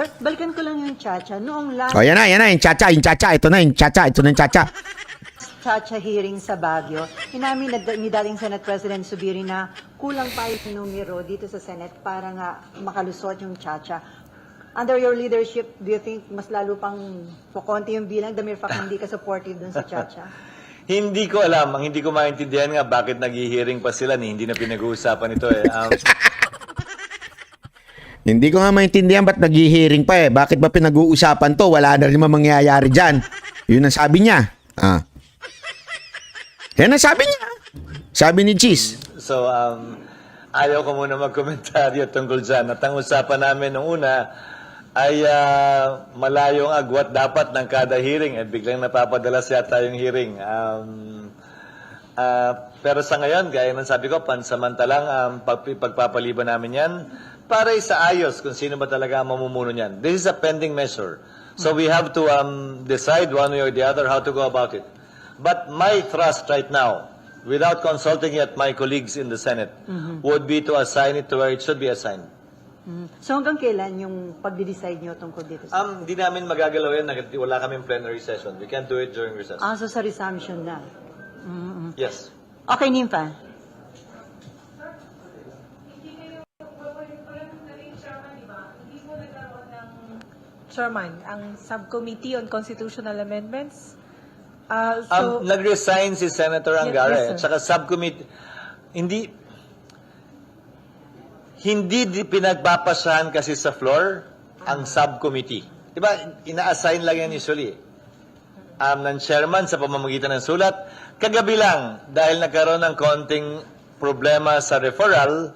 Balikan ko lang yung Chacha. Noong last O, yan na, yung Chacha. Ito na yung Chacha. Chacha hearing sa Baguio, inamin ni dating Senate President Zubiri na kulang pa yung numero dito sa Senate para nga makalusot yung Chacha. Under your leadership, do you think mas lalo pang kukonti yung bilang, the mere fact na hindi ka supportive dun sa Chacha? Hindi ko alam. Ang hindi ko maintindihan nga bakit nag-hearing pa sila ni hindi na pinag-uusapan ito eh. Hindi ko nga maintindihan ba't nag-hearing pa eh. Bakit ba pinag-uusapan to? Wala na rin mangyayari dyan. Yun ang sabi niya. Yan ang sabi niya. Sabi ni Cheese. So, ayaw ko muna magkomentaryo tungkol dyan. At ang usapan namin nung una ay malayong agwat dapat ng kada hearing at biglang napapadalas yata yung hearing. Pero sa ngayon, gaya ng sabi ko, pansamantalang pagpapaliban namin yan para isaayos kung sino ba talaga ang mamumuno niyan. This is a pending measure. So we have to decide one way or the other how to go about it. But my thrust right now, without consulting yet my colleagues in the Senate, would be to assign it to where it should be assigned. So hanggang kailan yung pagde-decide nyo tungkol dito? Di namin magagalaw yan. Wala kaming plenary session. We can't do it during recess. So sa resumption na. Yes. Okay, Nympha. Chairman, ang Subcommittee on Constitutional Amendments. Nag-resign si Senator Angara. Yes, sir. At saka subcommittee, hindi pinagpapasahan kasi sa floor ang subcommittee. Diba, ina-assign lang yan usually. Ng chairman sa pamamagitan ng sulat. Kagabi lang, dahil nagkaroon ng konting problema sa referral,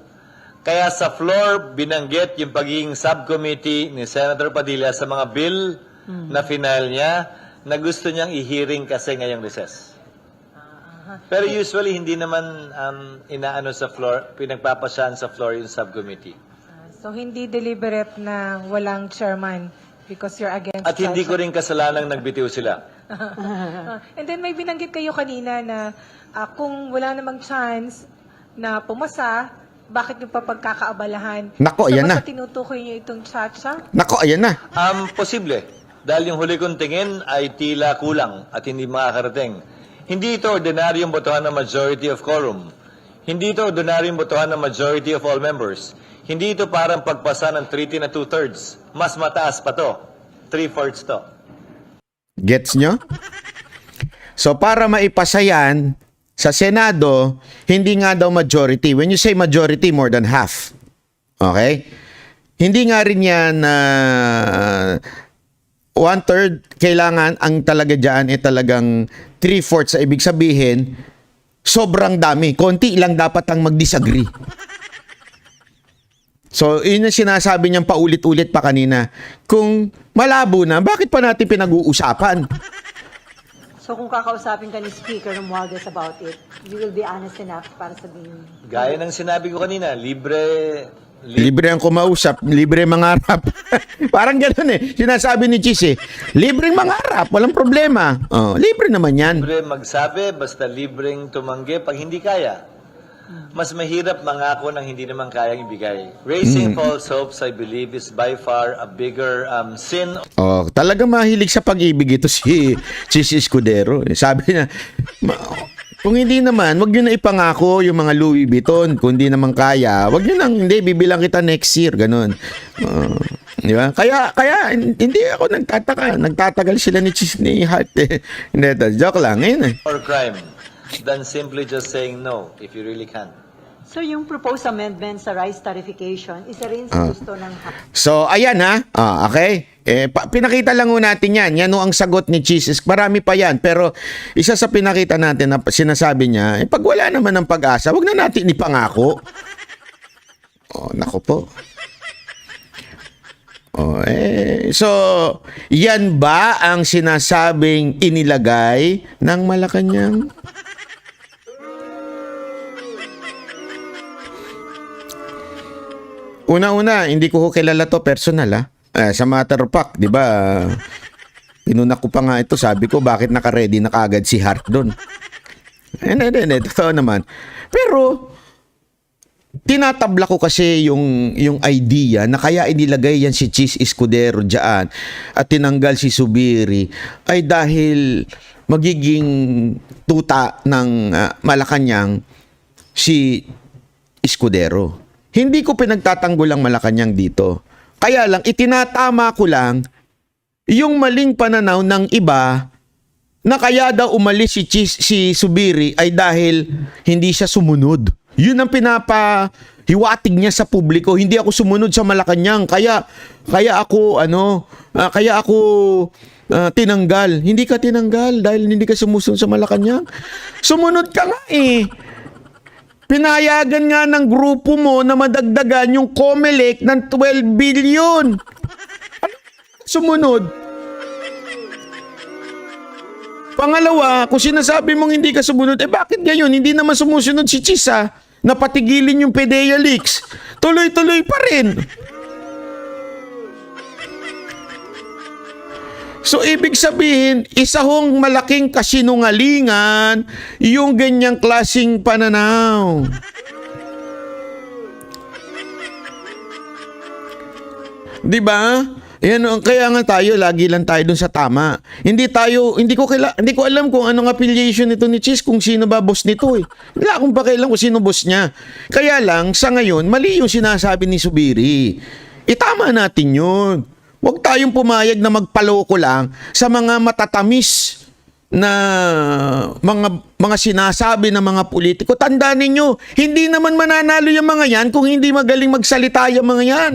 kaya sa floor, binanggit yung pagiging subcommittee ni Senator Padilla sa mga bill na final niya na gusto niyang i-hearing kasi ngayong recess. Pero usually, hindi naman inaano sa floor, pinagpapasyahan sa floor yung subcommittee. So, hindi deliberate na walang chairman because you're against At hindi ko Chacha. rin kasalanang nagbitiw sila. And then may binanggit kayo kanina na kung wala namang chance na pumasa, bakit yung papagkakaabalahan? Nako, ayan na. So, tinutukoy niyo itong Chacha? Nako, ayan na. Posible. Dahil yung huli kong tingin ay tila kulang at hindi makakarating. Hindi ito ordinaryong botohan ng majority of quorum. Hindi ito ordinaryong botohan ng majority of all members. Hindi ito parang pagpasa ng treaty na 2/3. Mas mataas pa to. 3/4 to. Gets nyo? So, para maipasa yan, sa Senado, hindi nga daw majority. When you say majority, more than half. Okay? Hindi nga rin yan 1/3. Kailangan, ang talaga dyan ay talagang 3/4 sa ibig sabihin, sobrang dami. Konti lang dapat ang mag-disagree. So, yun yung sinasabi niyang paulit-ulit pa kanina. Kung malabo na, bakit pa natin pinag-uusapan? So kung kakausapin ka ni Speaker Romualdez about it, you will be honest enough para sabihin. Gaya ng sinabi ko kanina, libre Libre ang kumausap, libre mangarap. Parang gano'n eh. Sinasabi ni Chis eh. Libreng mangarap, walang problema. Libre naman yan. magsabi, basta libreng tumanggi pag hindi kaya. Mas mahirap mangako ng hindi naman kayang ibigay. Raising false hopes, I believe, is by far a bigger sin. Talagang mahilig sa pag-ibig ito si Escudero. Sabi niya, kung hindi naman, wag nyo na ipangako yung mga Louis Vuitton. Kung hindi naman kaya, wag nyo nang, hindi, bibilang kita next year. Ganun. Di ba? Kaya, hindi ako nagtataka. Nagtatagal sila ni Hart eh. Hindi, joke lang. Ngayon eh. Or crime than simply just saying no if you really can. So yung proposed amendment sa rice tarification, isa rin sa gusto ng So, ayan ha. Okay. Pinakita lang ho natin yan. Yan ho ang sagot ni Jesus. Marami pa yan. Pero isa sa pinakita natin na sinasabi niya, pag wala naman ng pag-asa, wag na natin ipangako. Nako po. So, yan ba ang sinasabing inilagay ng Malacanang? Una-una, hindi ko kilala to personal sa matter of fact, di ba? Pinunak ko pa nga ito, sabi ko bakit naka-ready na kaagad si Hart doon. Totoo naman. Pero tinatabla ko kasi yung idea na kaya inilagay yan si Chis Escudero diyan at tinanggal si Zubiri ay dahil magiging tuta ng Malacanang si Escudero. Hindi ko pinagtatanggol ang Malacanang dito. Kaya lang itinatama ko lang yung maling pananaw ng iba na kaya daw umalis si Zubiri ay dahil hindi siya sumunod. Yun ang pinapahiwatig niya sa publiko. Hindi ako sumunod sa Malacanang. Kaya ako tinanggal. Hindi ka tinanggal dahil hindi ka sumusunod sa Malacanang. Sumunod ka nga eh. Pinayagan nga ng grupo mo na madagdagan yung COMELEC ng 12 billion. Sumunod. Pangalawa, kung sinasabi mong hindi ka sumunod, bakit ngayon hindi naman sumusunod si Chisa na patigilin yung PDEA leaks? Tuloy-tuloy pa rin. So, ibig sabihin, isa hong malaking kasinungalingan yung ganyang klaseng pananaw. Diba? Kaya nga tayo, lagi lang tayo dun sa tama. Hindi ko alam kung anong affiliation nito ni Chis, kung sino ba boss nito eh. Wala akong pakialam kung sino boss niya. Kaya lang, sa ngayon, mali yung sinasabi ni Zubiri. Itama natin yun. Huwag tayong pumayag na magpaloko lang sa mga matatamis na mga sinasabi ng mga politiko. Tandaan ninyo, hindi naman mananalo yung mga yan kung hindi magaling magsalita yung mga yan.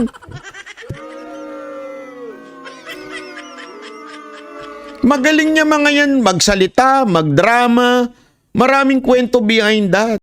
Magaling niya mga yan magsalita, magdrama, maraming kwento behind that.